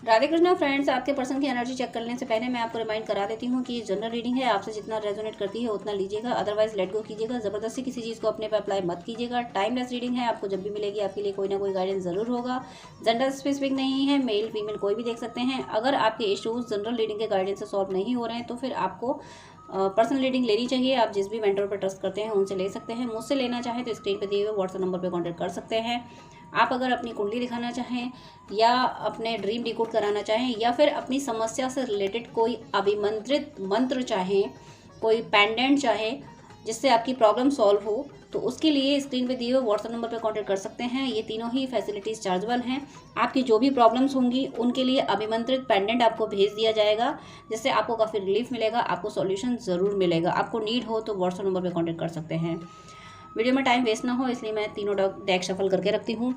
Radhe Krishna friends, आपके person की energy check करने से पहले मैं आपको रिमाइंड करा देती हूँ कि जनरल रीडिंग है। आपसे जितना रेजोनेट करती है उतना लीजिएगा, अदरवाइज लेट गो कीजिएगा। ज़बरदस्ती किसी चीज़ को अपने पे अप्लाई मत कीजिएगा। टाइमलेस रीडिंग है, आपको जब भी मिलेगी आपके लिए कोई ना कोई गाइडेंस ज़रूर होगा। जेंडर स्पेसिफिक नहीं है, मेल फीमेल कोई भी देख सकते हैं। अगर आपके इशूज़ जनरल रीडिंग के गाइडेंस से सॉल्व नहीं हो रहे हैं तो फिर आपको पर्सनल रीडिंग लेनी चाहिए। आप जिस भी मेंटर पर ट्रस्ट करते हैं उनसे ले सकते हैं। मुझसे लेना चाहें तो स्क्रीन पर दिए हुए व्हाट्सएप नंबर पर कॉन्टैक्ट कर सकते हैं। आप अगर अपनी कुंडली दिखाना चाहें या अपने ड्रीम डिकोड कराना चाहें या फिर अपनी समस्या से रिलेटेड कोई अभिमंत्रित मंत्र चाहें, कोई पेंडेंट चाहें जिससे आपकी प्रॉब्लम सॉल्व हो, तो उसके लिए स्क्रीन पे दिए हुए व्हाट्सएप नंबर पर कांटेक्ट कर सकते हैं। ये तीनों ही फैसिलिटीज़ चार्जेबल हैं। आपकी जो भी प्रॉब्लम्स होंगी उनके लिए अभिमंत्रित पेंडेंट आपको भेज दिया जाएगा, जिससे आपको काफ़ी रिलीफ मिलेगा, आपको सॉल्यूशन ज़रूर मिलेगा। आपको नीड हो तो व्हाट्सएप नंबर पर कॉन्टैक्ट कर सकते हैं। वीडियो में टाइम वेस्ट ना हो इसलिए मैं तीनों डेक शफल करके रखती हूँ।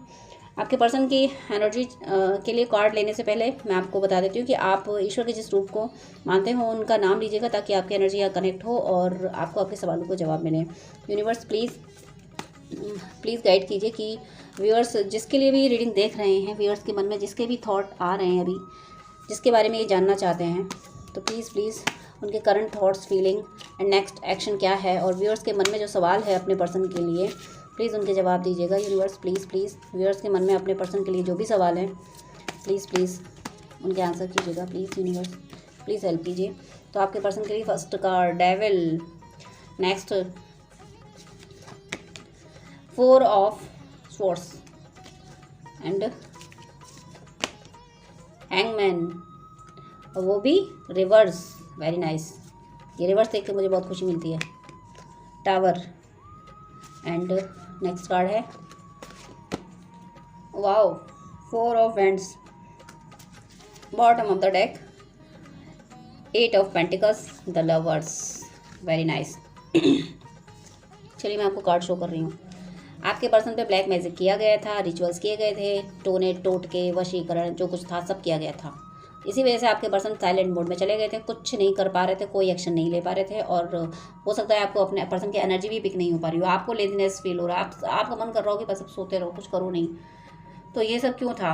आपके पर्सन की एनर्जी के लिए कार्ड लेने से पहले मैं आपको बता देती हूँ कि आप ईश्वर के जिस रूप को मानते हो उनका नाम लीजिएगा, ताकि आपकी एनर्जी यहाँ कनेक्ट हो और आपको आपके सवालों को जवाब मिले। यूनिवर्स प्लीज़ गाइड कीजिए कि व्यूअर्स जिसके लिए भी रीडिंग देख रहे हैं, व्यूअर्स के मन में जिसके भी थॉट आ रहे हैं अभी, जिसके बारे में ये जानना चाहते हैं, तो प्लीज़ उनके current thoughts, feeling and next action क्या है, और व्यूअर्स के मन में जो सवाल है अपने पर्सन के लिए प्लीज़ उनके जवाब दीजिएगा। यूनिवर्स प्लीज़ व्यूअर्स के मन में अपने पर्सन के लिए जो भी सवाल हैं प्लीज़ उनके आंसर कीजिएगा। प्लीज़ यूनिवर्स प्लीज़ हेल्प कीजिए। तो आपके पर्सन के लिए first card devil, next 4 of swords and hangman, और वो भी रिवर्स। वेरी नाइस, ये रिवर्स देख के मुझे बहुत खुशी मिलती है। टावर एंड नेक्स्ट कार्ड है wow 4 of wands, bottom of the deck 8 of pentacles, the lovers. Very nice. चलिए मैं आपको कार्ड शो कर रही हूँ। आपके पर्सन पे ब्लैक मैजिक किया गया था, रिचुअल्स किए गए थे, टोटके, वशीकरण, जो कुछ था सब किया गया था। इसी वजह से आपके पर्सन साइलेंट मोड में चले गए थे, कुछ नहीं कर पा रहे थे, कोई एक्शन नहीं ले पा रहे थे, और हो सकता है आपको अपने पर्सन की एनर्जी भी पिक नहीं हो पा रही हो, आपको लेजीनेस फील हो रहा है, आपका मन कर रहा हो कि बस अब सोते रहो, कुछ करो नहीं। तो ये सब क्यों था?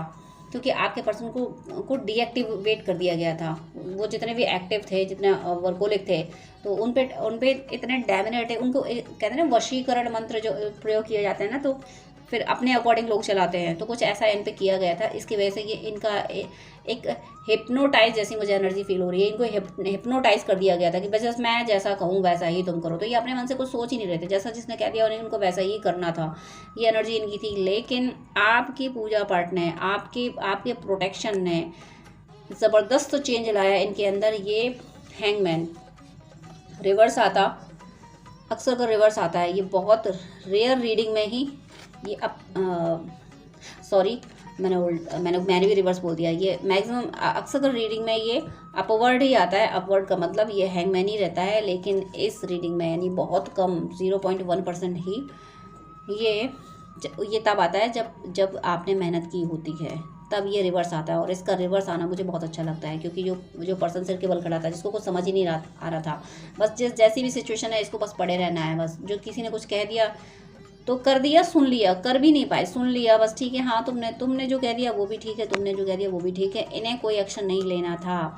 क्योंकि आपके पर्सन को डीएक्टिवेट कर दिया गया था। वो जितने भी एक्टिव थे, जितने वर्कोलिक थे, तो उन पे इतने डैमिनेट है, उनको कहते हैं ना वशीकरण मंत्र जो प्रयोग किए जाते हैं ना, तो फिर अपने अकॉर्डिंग लोग चलाते हैं, तो कुछ ऐसा इन पे किया गया था। इसकी वजह से ये इनका एक हिप्नोटाइज जैसी मुझे एनर्जी फील हो रही है। इनको हिप्नोटाइज कर दिया गया था कि बस मैं जैसा कहूँ वैसा ही तुम करो। तो ये अपने मन से कुछ सोच ही नहीं रहे थे, जैसा जिसने कह दिया उन्हें उनको वैसा ही करना था। ये एनर्जी इनकी थी। लेकिन आपकी पूजा पाठ ने, आपके प्रोटेक्शन ने ज़बरदस्त चेंज लाया इनके अंदर। ये हैंगमैन रिवर्स आता, अक्सर का रिवर्स आता है, ये बहुत रेयर रीडिंग में ही ये मैंने भी रिवर्स बोल दिया। ये मैक्सिमम अक्सर रीडिंग में ये अपवर्ड ही आता है। अपवर्ड का मतलब ये हैंगमैन ही रहता है, लेकिन इस रीडिंग में यानी बहुत कम 0.1% ही ये तब आता है जब आपने मेहनत की होती है, तब ये रिवर्स आता है। और इसका रिवर्स आना मुझे बहुत अच्छा लगता है, क्योंकि जो पर्सन सिर के बल खड़ा था, जिसको कुछ समझ ही नहीं आ रहा था, बस जैसी भी सिचुएशन है इसको बस पड़े रहना है। बस जो किसी ने कुछ कह दिया तो कर दिया, सुन लिया, कर भी नहीं पाए, सुन लिया बस, ठीक है हाँ तुमने जो कह दिया वो भी ठीक है, तुमने जो कह दिया वो भी ठीक है। इन्हें कोई एक्शन नहीं लेना था।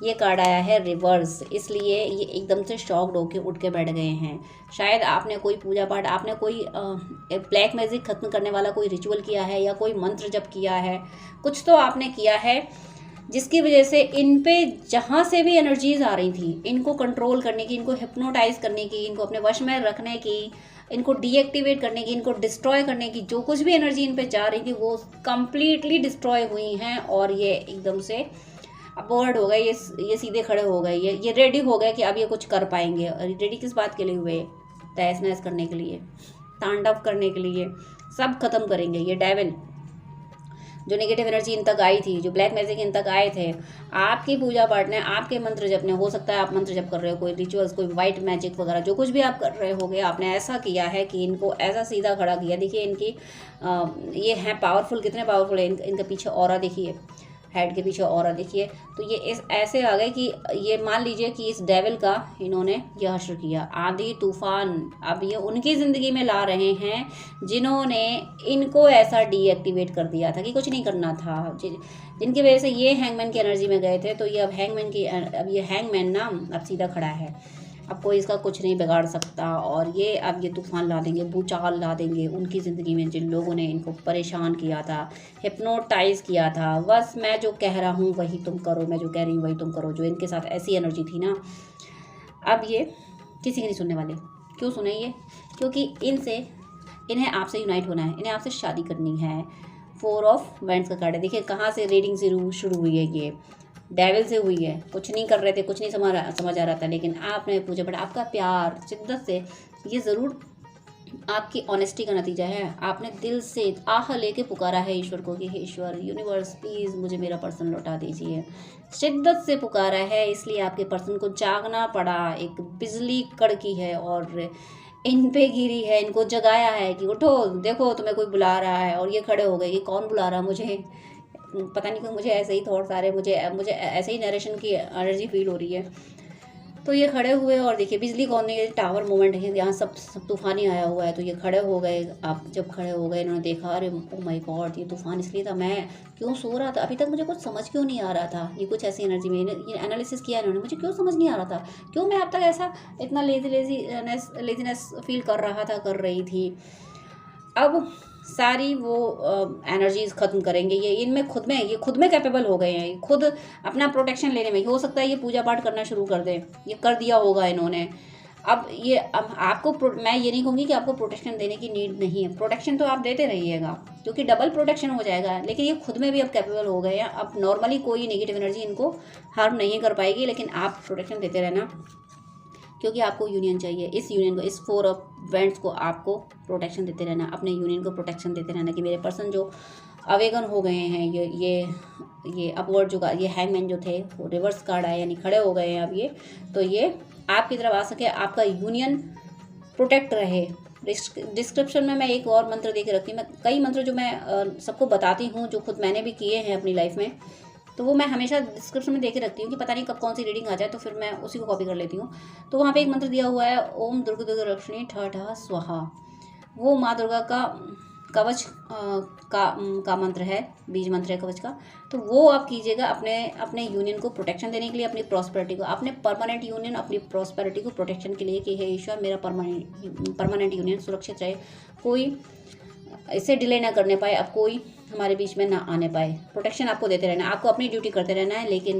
ये कार्ड आया है रिवर्स, इसलिए ये एकदम से शॉक्ड होके उठ के बैठ गए हैं। शायद आपने कोई पूजा पाठ, आपने कोई ब्लैक मैजिक खत्म करने वाला कोई रिचुअल किया है, या कोई मंत्र जप किया है, कुछ तो आपने किया है, जिसकी वजह से इन पे जहाँ से भी एनर्जीज आ रही थी, इनको कंट्रोल करने की, इनको हिप्नोटाइज करने की, इनको अपने वश में रखने की, इनको डीएक्टिवेट करने की, इनको डिस्ट्रॉय करने की, जो कुछ भी एनर्जी इन पे जा रही थी वो कंप्लीटली डिस्ट्रॉय हुई हैं। और ये एकदम से अपवर्ड हो गए, ये सीधे खड़े हो गए, ये रेडी हो गए कि अब ये कुछ कर पाएंगे। और रेडी किस बात के लिए हुए? तहस नहस करने के लिए, तांडव करने के लिए, सब खत्म करेंगे। ये डेविल, जो नेगेटिव एनर्जी इन तक आई थी, जो ब्लैक मैजिक इन तक आए थे, आपकी पूजा पाठ ने, आपके मंत्र जप ने, हो सकता है आप मंत्र जप कर रहे हो, कोई रिचुअल्स, कोई वाइट मैजिक वगैरह, जो कुछ भी आप कर रहे होगे, आपने ऐसा किया है कि इनको ऐसा सीधा खड़ा किया। देखिए इनकी ये हैं पावरफुल, कितने पावरफुल है। इनके पीछे ऑरा देखिए, हेड के पीछे ऑरा देखिए। तो ये इस ऐसे आ गए कि ये मान लीजिए कि इस डेविल का इन्होंने ये हश्र किया, आंधी तूफान अब ये उनकी ज़िंदगी में ला रहे हैं जिन्होंने इनको ऐसा डीएक्टिवेट कर दिया था कि कुछ नहीं करना था, जिनकी वजह से ये हैंगमैन की एनर्जी में गए थे। तो ये अब ये हैंगमैन ना अब सीधा खड़ा है, अब कोई इसका कुछ नहीं बिगाड़ सकता। और ये अब ये तूफ़ान ला देंगे, भूचाल ला देंगे उनकी ज़िंदगी में, जिन लोगों ने इनको परेशान किया था, हिप्नोटाइज़ किया था। बस मैं जो कह रहा हूँ वही तुम करो, मैं जो कह रही हूँ वही तुम करो। जो इनके साथ ऐसी एनर्जी थी ना, अब ये किसी की नहीं सुनने वाले। क्यों सुने ये? क्योंकि इन्हें आपसे यूनाइट होना है, इन्हें आपसे शादी करनी है। 4 ऑफ वैंड्स का कार्ड है। देखिए कहाँ से रीडिंग शुरू हुई है, ये डेविल से हुई है। कुछ नहीं कर रहे थे, कुछ नहीं समझ आ रहा था, लेकिन आपने पूछा, बट आपका प्यार शिद्दत से, ये ज़रूर आपकी ऑनेस्टी का नतीजा है। आपने दिल से आह लेके पुकारा है ईश्वर को कि हे ईश्वर, यूनिवर्स प्लीज़ मुझे मेरा पर्सन लौटा दीजिए। शिद्दत से पुकारा है, इसलिए आपके पर्सन को जागना पड़ा। एक बिजली कड़की है और इन पे गिरी है, इनको जगाया है कि उठो, देखो तुम्हें कोई बुला रहा है। और ये खड़े हो गए कि कौन बुला रहा मुझे, पता नहीं क्यों मुझे ऐसे ही थॉट्स आ रहे हैं, मुझे ऐसे ही नरेशन की एनर्जी फील हो रही है। तो ये खड़े हुए और देखिए बिजली कौन नहीं, टावर मूवमेंट है, यहाँ सब तूफानी आया हुआ है। तो ये खड़े हो गए। आप जब खड़े हो गए, इन्होंने देखा, अरे ओ माय गॉड, ये तूफान इसलिए था, मैं क्यों सो रहा था अभी तक, मुझे कुछ समझ क्यों नहीं आ रहा था। ये कुछ ऐसी एनर्जी में ये एनालिसिस किया इन्होंने, मुझे क्यों समझ नहीं आ रहा था, क्यों मैं अब तक ऐसा इतना लेजीनेस फील कर रही थी। अब सारी वो एनर्जीज ख़त्म करेंगे ये इनमें, ये खुद में कैपेबल हो गए हैं, ये खुद अपना प्रोटेक्शन लेने में। हो सकता है ये पूजा पाठ करना शुरू कर दें, ये कर दिया होगा इन्होंने। अब आपको मैं ये नहीं कहूँगी कि आपको प्रोटेक्शन देने की नीड नहीं है, प्रोटेक्शन तो आप देते रहिएगा क्योंकि डबल प्रोटेक्शन हो जाएगा। लेकिन ये खुद में भी अब कैपेबल हो गए हैं। अब नॉर्मली कोई नेगेटिव एनर्जी इनको हार्म नहीं कर पाएगी, लेकिन आप प्रोटेक्शन देते रहना क्योंकि आपको यूनियन चाहिए। इस यूनियन को, इस 4 ऑफ वैंड्स को आपको प्रोटेक्शन देते रहना, अपने यूनियन को प्रोटेक्शन देते रहना कि मेरे पर्सन जो अवेगन हो गए हैं, ये अपवर्ड जो ये हैंगमैन जो थे वो रिवर्स कार्ड आया, यानी खड़े हो गए हैं अब ये। तो ये आपकी तरफ आ सके, आपका यूनियन प्रोटेक्ट रहे। डिस्क्रिप्शन में मैं एक और मंत्र दे के रखती हूँ। मैं कई मंत्र जो मैं सबको बताती हूँ, जो खुद मैंने भी किए हैं अपनी लाइफ में, तो वो मैं हमेशा डिस्क्रिप्शन में दे के रखती हूँ कि पता नहीं कब कौन सी रीडिंग आ जाए, तो फिर मैं उसी को कॉपी कर लेती हूँ। तो वहाँ पे एक मंत्र दिया हुआ है, ओम दुर्गा दुर्गा रक्षिणी ठ ठ स्वाहा। वो माँ दुर्गा का कवच का मंत्र है, बीज मंत्र है कवच का। तो वो आप कीजिएगा अपने यूनियन को प्रोटेक्शन देने के लिए, अपनी प्रॉस्पेरिटी को, अपने परमानेंट यूनियन, अपनी प्रॉस्पेरिटी को प्रोटेक्शन के लिए कि हे ईश्वर मेरा परमानेंट यूनियन सुरक्षित रहे, कोई इसे डिले ना करने पाए, अब कोई हमारे बीच में ना आने पाए। प्रोटेक्शन आपको देते रहना है, आपको अपनी ड्यूटी करते रहना है। लेकिन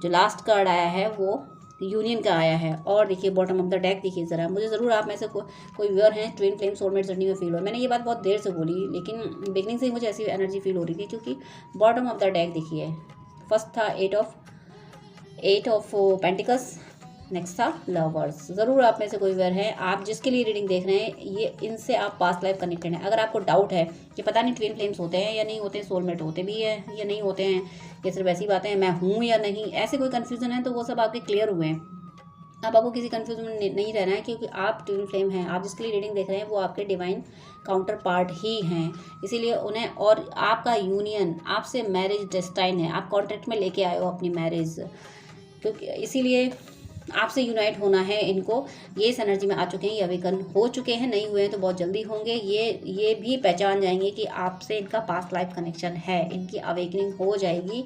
जो लास्ट कार्ड आया है वो यूनियन का आया है। और देखिए बॉटम ऑफ द डेक देखिए ज़रा, मुझे ज़रूर आप में से कोई व्यूअर हैं ट्विन फ्लेम सोलमेट जर्नी में फील हो। मैंने ये बात बहुत देर से बोली, लेकिन बिगनिंग से ही मुझे ऐसी एनर्जी फील हो रही थी क्योंकि बॉटम ऑफ द डेक देखिए, फर्स्ट था 8 ऑफ पेंटिकल्स, नेक्स्ट था लवर्स। ज़रूर आप में से कोई व्यूअर है, आप जिसके लिए रीडिंग देख रहे हैं, ये इनसे आप पास्ट लाइफ कनेक्टेड हैं। अगर आपको डाउट है कि पता नहीं ट्विन फ्लेम्स होते हैं या नहीं होते, सोलमेट होते भी हैं या नहीं होते हैं, ये सिर्फ ऐसी बातें हैं, मैं हूँ या नहीं, ऐसे कोई कन्फ्यूज़न है, तो वो सब आपके क्लियर हुए हैं। अब आपको किसी कन्फ्यूजन में नहीं रहना है क्योंकि आप ट्विन फ्लेम हैं। आप जिसके लिए रीडिंग देख रहे हैं वो आपके डिवाइन काउंटर पार्ट ही हैं, इसीलिए उन्हें, और आपका यूनियन, आपसे मैरिज डेस्टाइन है, आप कॉन्ट्रैक्ट में लेके आए हो अपनी मैरिज, क्योंकि इसीलिए आपसे यूनाइट होना है इनको। ये इस एनर्जी में आ चुके हैं, ये अवेकन हो चुके हैं, नहीं हुए हैं तो बहुत जल्दी होंगे। ये भी पहचान जाएंगे कि आपसे इनका पास्ट लाइफ कनेक्शन है, इनकी अवेकनिंग हो जाएगी।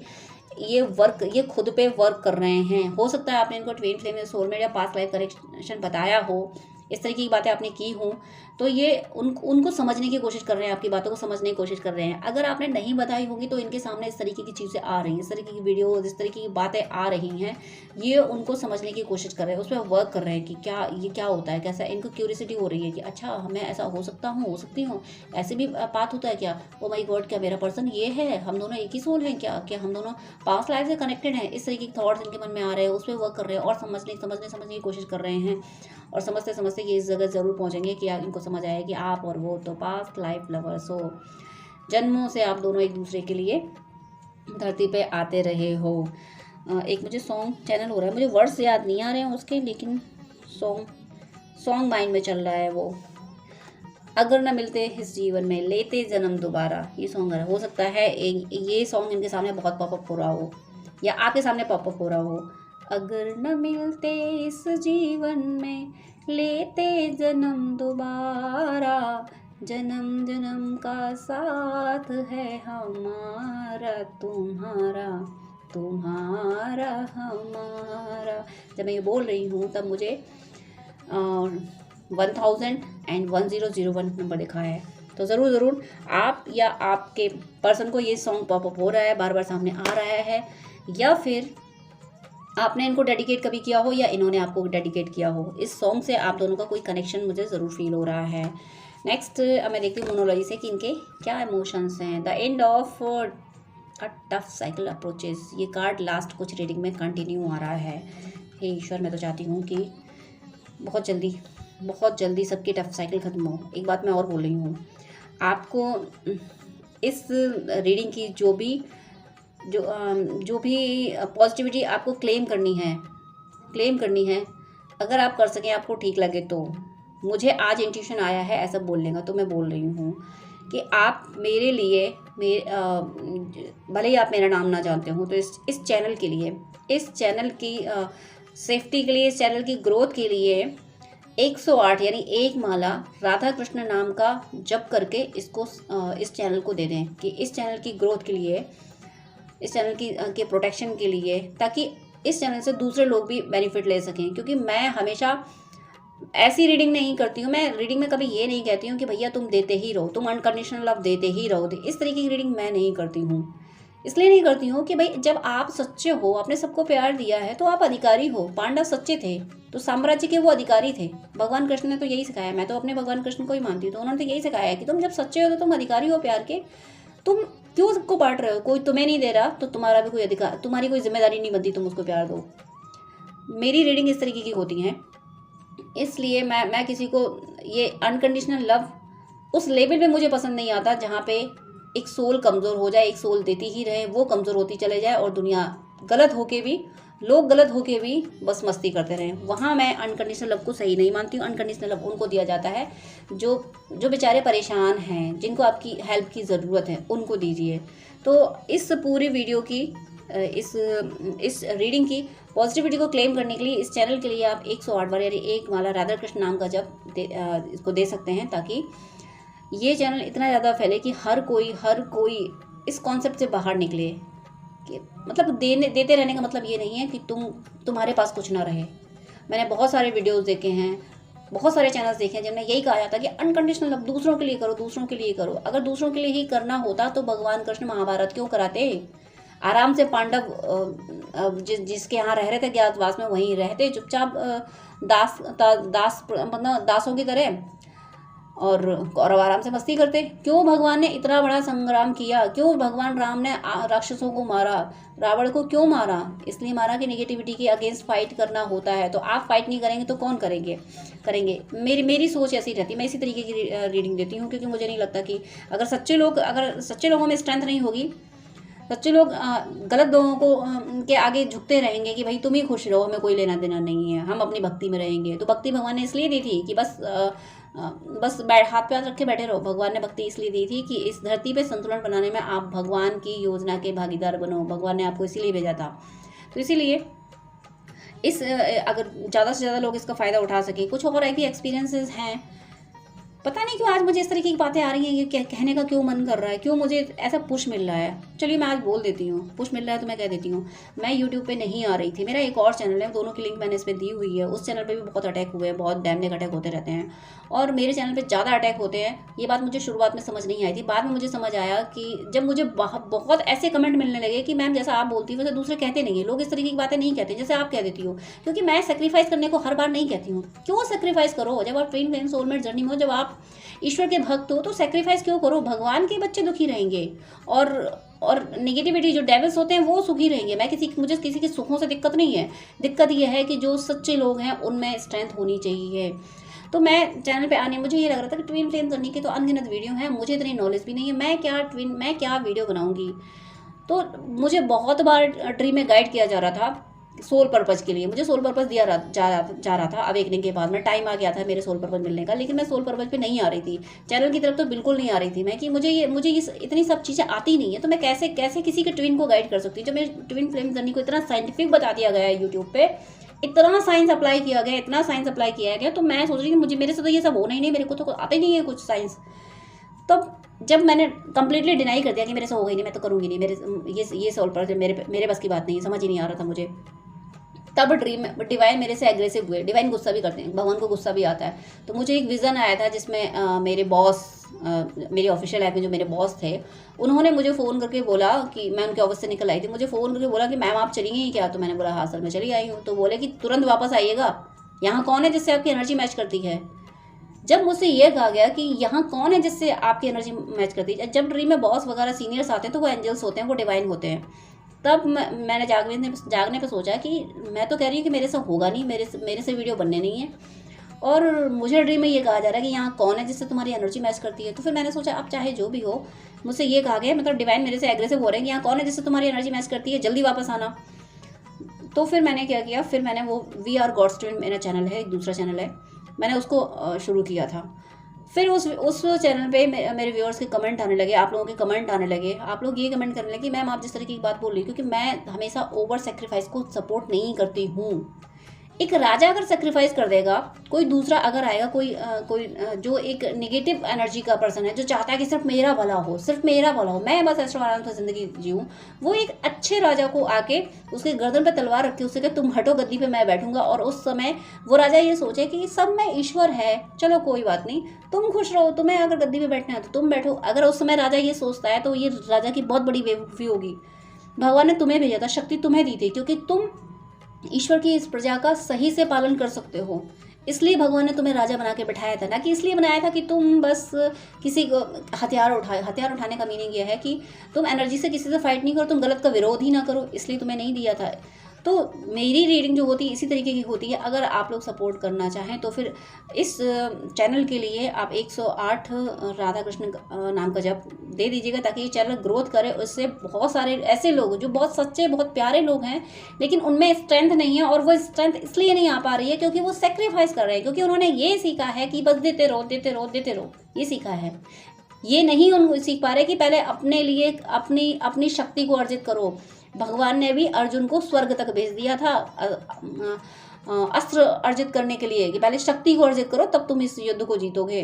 ये खुद पे वर्क कर रहे हैं। हो सकता है आपने इनको ट्विन फ्लेम या सोलमेट या पास्ट लाइफ कनेक्शन बताया हो, इस तरीके की बातें आपने की हों, तो ये उनको समझने की कोशिश कर रहे हैं, आपकी बातों को समझने की कोशिश कर रहे हैं। अगर आपने नहीं बताई होगी तो इनके सामने इस तरीके की चीज़ें आ रही हैं, इस तरीके की वीडियो, इस तरीके की बातें आ रही हैं, ये उनको समझने की कोशिश कर रहे हैं, उस पर वर्क कर रहे हैं कि क्या होता है, कैसा। इनको क्यूरियोसिटी हो रही है कि अच्छा मैं ऐसा हो सकती हूँ, ऐसे भी बात होता है क्या, ओ माय गॉड, क्या मेरा पर्सन ये है, हम दोनों एक ही सोल हैं क्या हम दोनों पास्ट लाइफ से कनेक्टेड हैं। इस तरीके के थॉट्स इनके मन में आ रहे हैं, उस पर वर्क कर रहे हैं और समझने की कोशिश कर रहे हैं। और समझते ये इस जगह ज़रूर पहुंचेंगे कि इनको समझ आए कि आप और वो तो पास्ट लाइफ लवर्स हो, जन्मों से आप दोनों एक दूसरे के लिए धरती पे आते रहे हो। एक मुझे सॉन्ग चैनल हो रहा है, मुझे वर्ड्स याद नहीं आ रहे हैं उसके, लेकिन सॉन्ग माइंड में चल रहा है वो। अगर न मिलते इस जीवन में लेते जन्म दोबारा, ये सॉन्ग हो सकता है ये सॉन्ग इनके सामने बहुत पॉपअप हो रहा हो या आपके सामने पॉपअप हो रहा हो। अगर न मिलते इस जीवन में लेते जन्म दोबारा, जन्म जन्म का साथ है हमारा तुम्हारा, तुम्हारा हमारा। जब मैं ये बोल रही हूँ तब मुझे 1001 नंबर दिखा है। तो ज़रूर आप या आपके पर्सन को ये सॉन्ग पॉपअप हो रहा है, बार बार सामने आ रहा है, या फिर आपने इनको डेडिकेट कभी किया हो या इन्होंने आपको डेडिकेट किया हो। इस सॉन्ग से आप दोनों का कोई कनेक्शन मुझे ज़रूर फील हो रहा है। नेक्स्ट मैं देखती हूँ मोनोलॉजी से कि इनके क्या इमोशंस हैं। The end of a tough cycle approaches, ये कार्ड लास्ट कुछ रीडिंग में कंटिन्यू आ रहा है। हे ईश्वर, मैं तो चाहती हूँ कि बहुत जल्दी सबकी टफ साइकिल ख़त्म हो। एक बात मैं और बोल रही हूँ, आपको इस रीडिंग की जो भी पॉजिटिविटी आपको क्लेम करनी है, अगर आप कर सकें, आपको ठीक लगे तो। मुझे आज इंट्यूशन आया है ऐसा बोलने का, तो मैं बोल रही हूँ कि आप मेरे लिए भले ही आप मेरा नाम ना जानते हो, तो इस चैनल के लिए, इस चैनल की सेफ्टी के लिए, इस चैनल की ग्रोथ के लिए 108 यानी एक माला राधा कृष्ण नाम का जप करके इसको इस चैनल को दे दें, कि इस चैनल की ग्रोथ के लिए, इस चैनल के प्रोटेक्शन के लिए, ताकि इस चैनल से दूसरे लोग भी बेनिफिट ले सकें। क्योंकि मैं हमेशा ऐसी रीडिंग नहीं करती हूँ, मैं रीडिंग में कभी ये नहीं कहती हूँ कि भैया तुम देते ही रहो, तुम अनकंडीशनल लव देते ही रहो। इस तरीके की रीडिंग मैं नहीं करती हूँ। इसलिए नहीं करती हूँ कि भाई जब आप सच्चे हो, आपने सबको प्यार दिया है, तो आप अधिकारी हो। पांडव सच्चे थे तो साम्राज्य के वो अधिकारी थे। भगवान कृष्ण ने तो यही सिखाया, मैं तो अपने भगवान कृष्ण को ही मानती हूँ, तो उन्होंने तो यही सिखाया है कि तुम जब सच्चे हो तो तुम अधिकारी हो प्यार के। तुम क्यों सबको बांट रहे हो? कोई तुम्हें नहीं दे रहा तो तुम्हारा भी कोई अधिकार, तुम्हारी कोई जिम्मेदारी नहीं बनती तुम उसको प्यार दो। मेरी रीडिंग इस तरीके की होती हैं, इसलिए मैं किसी को ये अनकंडीशनल लव उस लेवल पे मुझे पसंद नहीं आता जहाँ पे एक सोल कमज़ोर हो जाए, एक सोल देती ही रहे, वो कमज़ोर होती चले जाए और दुनिया लोग गलत होके भी बस मस्ती करते रहें। वहाँ मैं अनकंडीशनल लव को सही नहीं मानती हूँ। अनकंडीशनल लव उनको दिया जाता है जो बेचारे परेशान हैं, जिनको आपकी हेल्प की ज़रूरत है, उनको दीजिए। तो इस पूरी वीडियो की इस रीडिंग की पॉजिटिविटी को क्लेम करने के लिए इस चैनल के लिए आप 108 बार यानी एक माला राधा कृष्ण नाम का जप इसको दे सकते हैं, ताकि ये चैनल इतना ज़्यादा फैले कि हर कोई इस कॉन्सेप्ट से बाहर निकले। कि मतलब देते रहने का मतलब ये नहीं है कि तुम्हारे पास कुछ ना रहे। मैंने बहुत सारे वीडियोस देखे हैं, बहुत सारे चैनल्स देखे हैं जिनमें यही कहा जाता है कि अनकंडीशनल लव दूसरों के लिए करो। अगर दूसरों के लिए ही करना होता तो भगवान कृष्ण महाभारत क्यों कराते? आराम से पांडव जिसके यहाँ रह रहे थे ज्ञातवास में, वहीं रहते चुपचाप दासों की तरह, और आराम से मस्ती करते। क्यों भगवान ने इतना बड़ा संग्राम किया? क्यों भगवान राम ने राक्षसों को मारा? रावण को क्यों मारा? इसलिए मारा कि नेगेटिविटी के अगेंस्ट फाइट करना होता है। तो आप फाइट नहीं करेंगे तो कौन करेंगे? मेरी सोच ऐसी रहती है। मैं इसी तरीके की रीडिंग देती हूँ, क्योंकि मुझे नहीं लगता कि अगर सच्चे लोगों में स्ट्रेंथ नहीं होगी, सच्चे लोग गलत लोगों को के आगे झुकते रहेंगे कि भाई तुम ही खुश रहो, हमें कोई लेना देना नहीं है, हम अपनी भक्ति में रहेंगे। तो भक्ति भगवान ने इसलिए दी थी कि बस हाथ पे हाथ रखे बैठे रहो। भगवान ने भक्ति इसलिए दी थी कि इस धरती पे संतुलन बनाने में आप भगवान की योजना के भागीदार बनो। भगवान ने आपको इसीलिए भेजा था। तो इसीलिए अगर ज़्यादा से ज़्यादा लोग इसका फ़ायदा उठा सकें। कुछ और ऐसी एक्सपीरियंसेस हैं, पता नहीं क्यों आज मुझे इस तरीके की बातें आ रही हैं, ये कहने का क्यों मन कर रहा है, क्यों मुझे ऐसा पुश मिल रहा है। चलिए मैं आज बोल देती हूँ, पुश मिल रहा है तो मैं कह देती हूँ। मैं यूट्यूब पे नहीं आ रही थी, मेरा एक और चैनल है, दोनों की लिंक मैंने इस पर दी हुई है। उस चैनल पे भी बहुत अटैक हुए हैं, बहुत डैमेज अटैक होते रहते हैं, और मेरे चैनल पर ज़्यादा अटैक होते हैं। ये बात मुझे शुरुआत में समझ नहीं आई थी, बाद में मुझे समझ आया कि जब मुझे बहुत ऐसे कमेंट मिलने लगे कि मैम जैसा आप बोलती हो वैसे दूसरे कहते नहीं है। लोग इस तरीके की बातें नहीं कहते जैसे आप कह देती हो, क्योंकि मैं सेक्रीफाइस करने को हर बार नहीं कहती हूँ। क्यों सेक्रीफाइस करो? जब आप ट्विन फ्लेम सोलमेट जर्नी में हो, जब आप ईश्वर के भक्त हो, तो सेक्रीफाइस क्यों करो? भगवान के बच्चे दुखी रहेंगे और नेगेटिविटी जो डेविल्स होते हैं वो सुखी रहेंगे। मुझे किसी के सुखों से दिक्कत नहीं है। दिक्कत ये है कि जो सच्चे लोग हैं उनमें स्ट्रेंथ होनी चाहिए। तो मैं चैनल पे आने मुझे ये लग रहा था कि ट्विन फ्लेम करने की तो अनगिनत वीडियो है, मुझे इतनी नॉलेज भी नहीं है, मैं क्या वीडियो बनाऊंगी। तो मुझे बहुत बार ट्री में गाइड किया जा रहा था सोल पर्पज़ के लिए। मुझे सोल पर्पज़ दिया जा रहा था अवेकनिंग के बाद में, टाइम आ गया था मेरे सोल पर्पज़ मिलने का, लेकिन मैं सोल पर्पज़ पे नहीं आ रही थी, चैनल की तरफ तो बिल्कुल नहीं आ रही थी मैं, कि मुझे ये इतनी सब चीज़ें आती नहीं है, तो मैं कैसे कैसे किसी के ट्विन को गाइड कर सकती हूँ। जब मेरे ट्विन फ्लेम जर्नी को इतना साइंटिफिक बता दिया गया है यूट्यूब पे, इतना साइंस अप्लाई किया गया, इतना साइंस अप्लाई किया गया, तो मैं सोच रही हूँ मुझे, मेरे से तो ये सब होना ही नहीं, मेरे को तो आता ही नहीं है कुछ साइंस। तब जब मैंने कंप्लीटली डिनाई कर दिया कि मेरे से होगा ही नहीं, मैं तो करूँगी नहीं, मेरे ये सोल पर मेरे बस की बात नहीं है, समझ ही नहीं आ रहा था मुझे, तब डिवाइन मेरे से एग्रेसिव हुए। डिवाइन गुस्सा भी करते हैं, भगवान को गुस्सा भी आता है। तो मुझे एक विज़न आया था जिसमें मेरे बॉस, मेरी ऑफिशियल लाइफ में जो मेरे बॉस थे, उन्होंने मुझे फ़ोन करके बोला कि मैं उनके ऑफिस से निकल आई थी, मुझे फ़ोन करके बोला कि मैम आप चली गई क्या? तो मैंने बोला हाँ सर मैं चली आई हूँ। तो बोले कि तुरंत वापस आइएगा, यहाँ कौन है जिससे आपकी एनर्जी मैच करती है। जब मुझसे ये कहा गया कि यहाँ कौन है जिससे आपकी एनर्जी मैच करती है, जब ड्रीम में बॉस वगैरह सीनियर्स आते हैं तो वो एंजल्स होते हैं, वो डिवाइन होते हैं। तब मैंने जागने पे सोचा कि मैं तो कह रही हूँ कि मेरे से होगा नहीं, मेरे से वीडियो बनने नहीं है, और मुझे ड्रीम में ये कहा जा रहा है कि यहाँ कौन है जिससे तुम्हारी एनर्जी मैच करती है। तो फिर मैंने सोचा अब चाहे जो भी हो, मुझसे ये कहा गया, मतलब डिवाइन मेरे से एग्रेसिव हो रहे हैं कि यहाँ कौन है जिससे तुम्हारी एनर्जी मैच करती है, जल्दी वापस आना। तो फिर मैंने क्या किया, फिर मैंने वो वी आर गॉड्स ट्विन मेरा चैनल है, एक दूसरा चैनल है, मैंने उसको शुरू किया था। फिर उस चैनल पे मेरे व्यूअर्स के कमेंट आने लगे, आप लोगों के कमेंट आने लगे, आप लोग ये कमेंट करने लगे मैम आप जिस तरीके की बात बोल रही, क्योंकि मैं हमेशा ओवर सेक्रीफाइस को सपोर्ट नहीं करती हूँ। एक राजा अगर सेक्रीफाइस कर देगा, कोई दूसरा अगर आएगा, कोई जो एक नेगेटिव एनर्जी का पर्सन है, जो चाहता है कि सिर्फ मेरा भला हो, सिर्फ मेरा भला हो, मैं बस ऐशो आराम से ज़िंदगी जीऊँ, वो एक अच्छे राजा को आके उसके गर्दन पे तलवार रख के उससे कहे तुम हटो गद्दी पे मैं बैठूंगा, और उस समय वो राजा ये सोचे कि सब में ईश्वर है, चलो कोई बात नहीं, तुम खुश रहो, तुम्हें अगर गद्दी पे बैठना है तो तुम बैठो। अगर उस समय राजा ये सोचता है तो ये राजा की बहुत बड़ी बेवकूफ़ी होगी। भगवान ने तुम्हें भेजा था, शक्ति तुम्हें दी थी, क्योंकि तुम ईश्वर की इस प्रजा का सही से पालन कर सकते हो, इसलिए भगवान ने तुम्हें राजा बना के बैठाया था, ना कि इसलिए बनाया था कि तुम बस किसी को हथियार उठाने का मीनिंग यह है कि तुम एनर्जी से किसी से फाइट नहीं करो, तुम गलत का विरोध ही ना करो, इसलिए तुम्हें नहीं दिया था। तो मेरी रीडिंग जो होती है इसी तरीके की होती है। अगर आप लोग सपोर्ट करना चाहें तो फिर इस चैनल के लिए आप 108 राधा कृष्ण नाम का जप दे दीजिएगा, ताकि ये चैनल ग्रोथ करे। उससे बहुत सारे ऐसे लोग जो बहुत सच्चे, बहुत प्यारे लोग हैं, लेकिन उनमें स्ट्रेंथ नहीं है, और वो स्ट्रेंथ इसलिए नहीं आ पा रही है क्योंकि वो सेक्रीफाइस कर रहे हैं, क्योंकि उन्होंने ये सीखा है कि बस देते रहो देते रहो देते रहो, ये सीखा है। ये नहीं उनको सीख पा रहे कि पहले अपने लिए अपनी शक्ति को अर्जित करो। भगवान ने भी अर्जुन को स्वर्ग तक भेज दिया था अस्त्र अर्जित करने के लिए, कि पहले शक्ति को अर्जित करो तब तुम इस युद्ध को जीतोगे।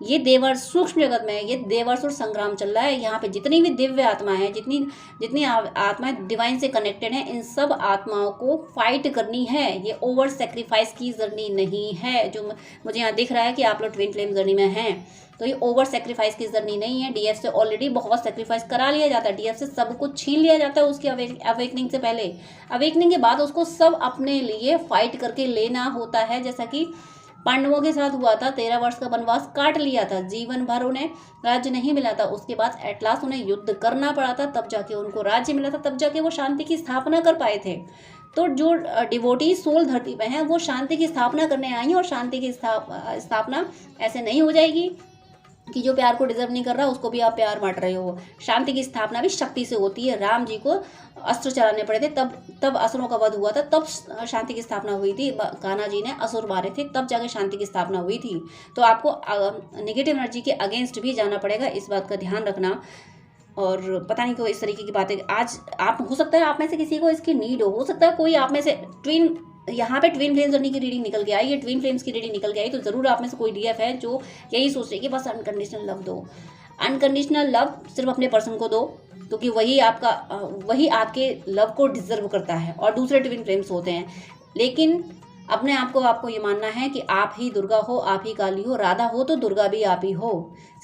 ये देवर सूक्ष्म जगत में ये देवासुर संग्राम चल रहा है। यहाँ पे जितनी भी दिव्य आत्मा है, जितनी आत्माएं डिवाइन से कनेक्टेड हैं, इन सब आत्माओं को फाइट करनी है। ये ओवर सेक्रीफाइस की जर्नी नहीं है, जो मुझे यहाँ दिख रहा है कि आप लोग ट्विन फ्लेम जर्नी में हैं, तो ये ओवर सेक्रीफाइस की जर्नी नहीं है। डीएफ से ऑलरेडी बहुत सेक्रीफाइस करा लिया जाता है, डीएफ से सब कुछ छीन लिया जाता है उसकी अवेकनिंग से पहले। अवेकनिंग के बाद उसको सब अपने लिए फाइट करके लेना होता है, जैसा कि पांडवों के साथ हुआ था। 13 वर्ष का वनवास काट लिया था, जीवन भर उन्हें राज्य नहीं मिला था, उसके बाद एट लास्ट उन्हें युद्ध करना पड़ा था, तब जाके उनको राज्य मिला था, तब जाके वो शांति की स्थापना कर पाए थे। तो जो डिवोटी सोल धरती पे हैं वो शांति की स्थापना करने आई हैं, और शांति की स्थापना ऐसे नहीं हो जाएगी कि जो प्यार को डिजर्व नहीं कर रहा उसको भी आप प्यार बांट रहे हो। शांति की स्थापना भी शक्ति से होती है। राम जी को अस्त्र चलाने पड़े थे, तब असुरों का वध हुआ था, तब शांति की स्थापना हुई थी। कान्हा जी ने असुर मारे थे, तब जाके शांति की स्थापना हुई थी। तो आपको नेगेटिव एनर्जी के अगेंस्ट भी जाना पड़ेगा, इस बात का ध्यान रखना। और पता नहीं क्यों इस तरीके की बातें आज आप, हो सकता है आप में से किसी को इसकी नीड हो सकता है कोई आप में से यहाँ पे ट्विन फ्लेम्स जर्नी की रीडिंग निकल के आई, ये ट्विन फ्लेम्स की रीडिंग निकल के आई, तो ज़रूर आप में से कोई डीएफ है जो यही सोच रहे कि बस अनकंडीशनल लव दो। अनकंडीशनल लव सिर्फ अपने पर्सन को दो, क्योंकि वही आपके लव को डिजर्व करता है, और दूसरे ट्विन फ्लेम्स होते हैं। लेकिन अपने आप को आपको ये मानना है कि आप ही दुर्गा हो, आप ही काली हो, राधा हो तो दुर्गा भी आप ही हो,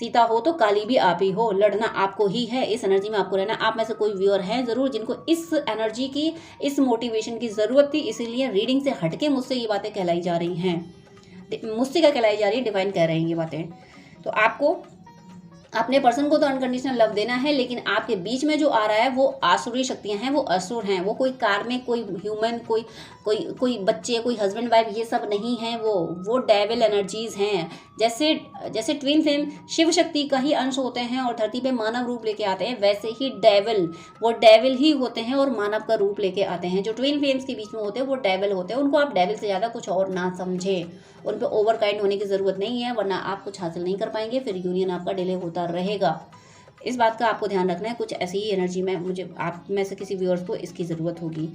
सीता हो तो काली भी आप ही हो, लड़ना आपको ही है, इस एनर्जी में आपको रहना। आप में से कोई व्यूअर है ज़रूर जिनको इस एनर्जी की, इस मोटिवेशन की ज़रूरत थी, इसीलिए रीडिंग से हटके मुझसे ये बातें कहलाई जा रही हैं। मुझसे क्या कहलाई जा रही है, डिवाइन कह रहे हैं ये बातें। तो आपको अपने पर्सन को तो अनकंडीशनल लव देना है, लेकिन आपके बीच में जो आ रहा है वो आसुरी शक्तियां हैं, वो असुर हैं, वो कोई कार्मिक, कोई ह्यूमन, कोई बच्चे, कोई हस्बैंड वाइफ, ये सब नहीं है। वो डेविल एनर्जीज हैं। जैसे जैसे ट्विन फ्लेम शिव शक्ति का ही अंश होते हैं और धरती पे मानव रूप लेके आते हैं, वैसे ही डेविल, वो डेविल ही होते हैं और मानव का रूप लेके आते हैं। जो ट्विन फ्लेम्स के बीच में होते हैं वो डेविल होते हैं। उनको आप डेविल से ज़्यादा कुछ और ना समझें, उन पर ओवर काइंड होने की ज़रूरत नहीं है, वरना आप कुछ हासिल नहीं कर पाएंगे, फिर यूनियन आपका डिले होता रहेगा। इस बात का आपको ध्यान रखना है। कुछ ऐसी ही एनर्जी में मुझे आप में से किसी व्यूअर्स को इसकी ज़रूरत होगी।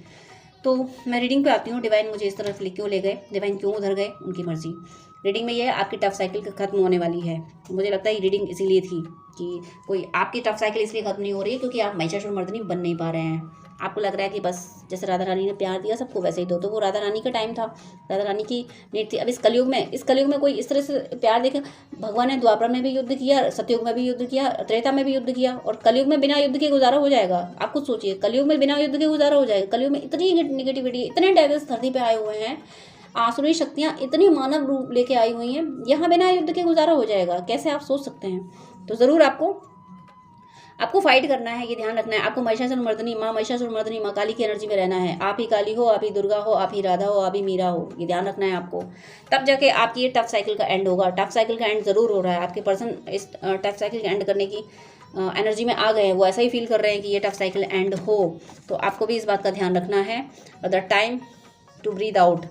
तो मैं रीडिंग पे आती हूँ। डिवाइन मुझे इस तरफ क्यों ले गए, डिवाइन क्यों उधर गए, उनकी मर्जी। रीडिंग में ये है, आपकी टफ साइकिल खत्म होने वाली है। मुझे लगता है ये रीडिंग इसीलिए थी कि कोई आपकी टफ साइकिल इसलिए खत्म नहीं हो रही है क्योंकि आप महिषासुरमर्दिनी बन नहीं पा रहे हैं। आपको लग रहा है कि बस जैसे राधा रानी ने प्यार दिया सबको वैसे ही दो, तो वो राधा रानी का टाइम था, राधा रानी की नीड थी। अब इस कलयुग में कोई इस तरह से प्यार देखे। भगवान ने द्वापर में भी युद्ध किया, सतयुग में भी युद्ध किया, त्रेता में भी युद्ध किया, और कलयुग में बिना युद्ध के गुजारा हो जाएगा। आप खुद सोचिए, कलयुग में बिना युद्ध के गुजारा हो जाएगा। कलयुग में इतनी नेगेटिविटी, इतने डेविल्स धरती पे आए हुए हैं, आसुरी शक्तियाँ इतनी मानव रूप लेके आई हुई हैं, यहाँ बिना युद्ध के गुजारा हो जाएगा, कैसे आप सोच सकते हैं। तो ज़रूर आपको फाइट करना है, ये ध्यान रखना है। आपको महिषासुरमर्दिनी माँ काली की एनर्जी में रहना है। आप ही काली हो, आप ही दुर्गा हो, आप ही राधा हो, आप ही मीरा हो, ये ध्यान रखना है आपको। तब जाके आपकी ये टफ साइकिल का एंड होगा। टफ साइकिल का एंड ज़रूर हो रहा है। आपके पर्सन इस टफ साइकिल के एंड करने की एनर्जी में आ गए हैं, वो ऐसा ही फील कर रहे हैं कि ये टफ साइकिल एंड हो। तो आपको भी इस बात का ध्यान रखना है। The time to breathe out,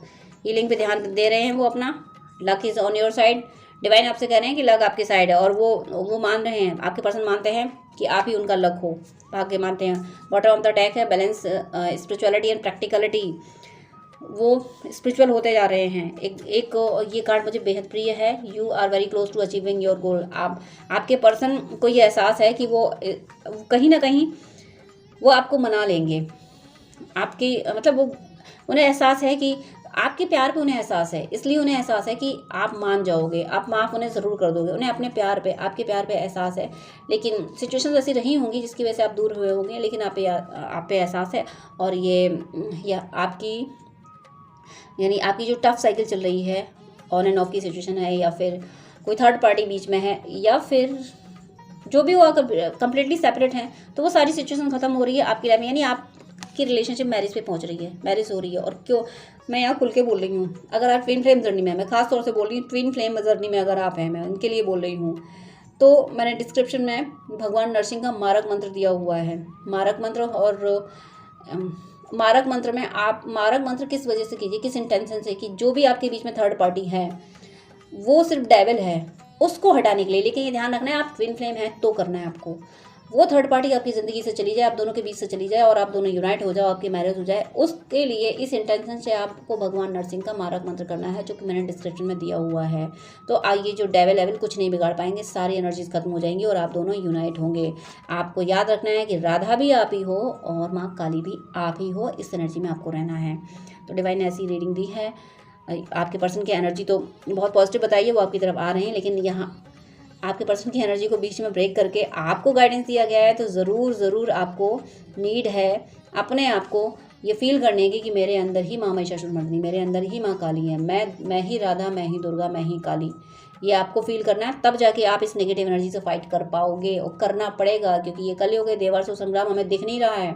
healing पे ध्यान दे रहे हैं वो अपना। Luck is on your side. Divine आपसे कह रहे हैं कि लक आपकी साइड है, और वो मान रहे हैं, आपके पर्सन मानते हैं कि आप ही उनका लक हो, भाग्य मानते हैं। बॉटम ऑफ द टैक है बैलेंस, स्पिरिचुअलिटी एंड प्रैक्टिकलिटी। वो स्पिरिचुअल होते जा रहे हैं। एक ये कार्ड मुझे बेहद प्रिय है, you are very close to achieving your goal. आपके पर्सन को ये एहसास है कि वो कहीं ना कहीं वो आपको मना लेंगे। आपकी मतलब वो उन्हें एहसास है कि आपके प्यार पे उन्हें एहसास है, इसलिए उन्हें एहसास है कि आप मान जाओगे, आप माफ़ उन्हें ज़रूर कर दोगे। उन्हें अपने प्यार पे, आपके प्यार पे एहसास है, लेकिन सिचुएशंस ऐसी रही होंगी जिसकी वजह से आप दूर हुए होंगे, लेकिन आप पे एहसास है। और ये आपकी यानी आपकी जो टफ साइकिल चल रही है, ऑन एंड ऑफ की सिचुएशन है, या फिर कोई थर्ड पार्टी बीच में है, या फिर जो भी वो कम्प्लीटली सेपरेट हैं, तो वो सारी सिचुएशन ख़त्म हो रही है आपकी लाइफ में। यानी आपकी रिलेशनशिप मैरिज पे पहुंच रही है, मैरिज हो रही है। और क्यों मैं यहाँ खुल के बोल रही हूँ, अगर आप ट्विन फ्लेम जर्नी में, मैं खास तौर से बोल रही हूँ ट्विन फ्लेम जर्नी में अगर आप हैं, मैं उनके लिए बोल रही हूँ। तो मैंने डिस्क्रिप्शन में भगवान नरसिंह का मारक मंत्र दिया हुआ है। मारक मंत्र, और मारक मंत्र में आप मारक मंत्र किस वजह से कीजिए, किस इंटेंशन से, कि जो भी आपके बीच में थर्ड पार्टी है वो सिर्फ डेविल है, उसको हटाने के लिए। लेकिन ये ध्यान रखना है, आप ट्विन फ्लेम हैं तो करना है आपको। वो थर्ड पार्टी आपकी ज़िंदगी से चली जाए, आप दोनों के बीच से चली जाए, और आप दोनों यूनाइट हो जाओ, आपकी मैरिज हो जाए, उसके लिए इस इंटेंशन से आपको भगवान नरसिंह का मारक मंत्र करना है, जो कि मैंने डिस्क्रिप्शन में दिया हुआ है। तो आइए, जो डेविल कुछ नहीं बिगाड़ पाएंगे, सारी एनर्जीज खत्म हो जाएंगी और आप दोनों यूनाइट होंगे। आपको याद रखना है कि राधा भी आप ही हो और माँ काली भी आप ही हो, इस एनर्जी में आपको रहना है। तो डिवाइन ने ऐसी रीडिंग दी है। आपके पर्सन की एनर्जी तो बहुत पॉजिटिव बताइए, वो आपकी तरफ आ रहे हैं, लेकिन यहाँ आपके पर्सन की एनर्जी को बीच में ब्रेक करके आपको गाइडेंस दिया गया है। तो ज़रूर आपको नीड है अपने आप को ये फील करने की कि मेरे अंदर ही माँ महिषासुरमर्दिनी, मेरे अंदर ही माँ काली है, मैं ही राधा, मैं ही दुर्गा, मैं ही काली। ये आपको फील करना है, तब जाके आप इस नेगेटिव एनर्जी से फाइट कर पाओगे, और करना पड़ेगा, क्योंकि ये कलयुग है, देवासुर संग्राम हमें दिख नहीं रहा है।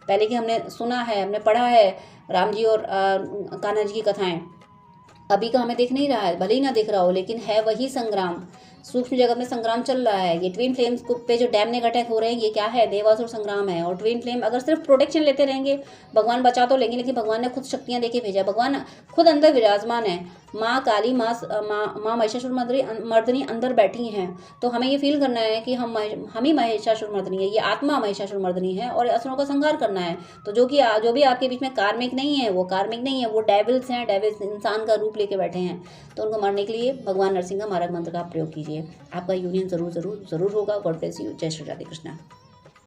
पहले की हमने सुना है, हमने पढ़ा है राम जी और कान्हा जी की कथाएँ, अभी का हमें दिख नहीं रहा है। भले ही ना दिख रहा हो, लेकिन है वही संग्राम, सूक्ष्म जगत में संग्राम चल रहा है। ये ट्विन फ्लेम्स पे जो डैमनिक अटैक हो रहे हैं, ये क्या है, देवासुर संग्राम है। और ट्विन फ्लेम अगर सिर्फ प्रोटेक्शन लेते रहेंगे, भगवान बचा तो लेंगे, लेकिन भगवान ने खुद शक्तियाँ देके भेजा, भगवान खुद अंदर विराजमान है। माँ काली, माँ महिषासुरमर्दिनी अंदर बैठी हैं। तो हमें ये फील करना है कि हम ही महिषासुरमर्दिनी है, ये आत्मा महिषासुरमर्दिनी है, और असुरों का संहार करना है। तो जो भी आपके बीच में कार्मिक नहीं है, वो कार्मिक नहीं है, वो डेविल्स हैं, डेविल्स इंसान का रूप लेके बैठे हैं। तो उनको मारने के लिए भगवान नरसिंह का मारक मंत्र का प्रयोग कीजिए। आपका यूनियन ज़रूर होगा। God bless you. जय श्री राधे कृष्णा।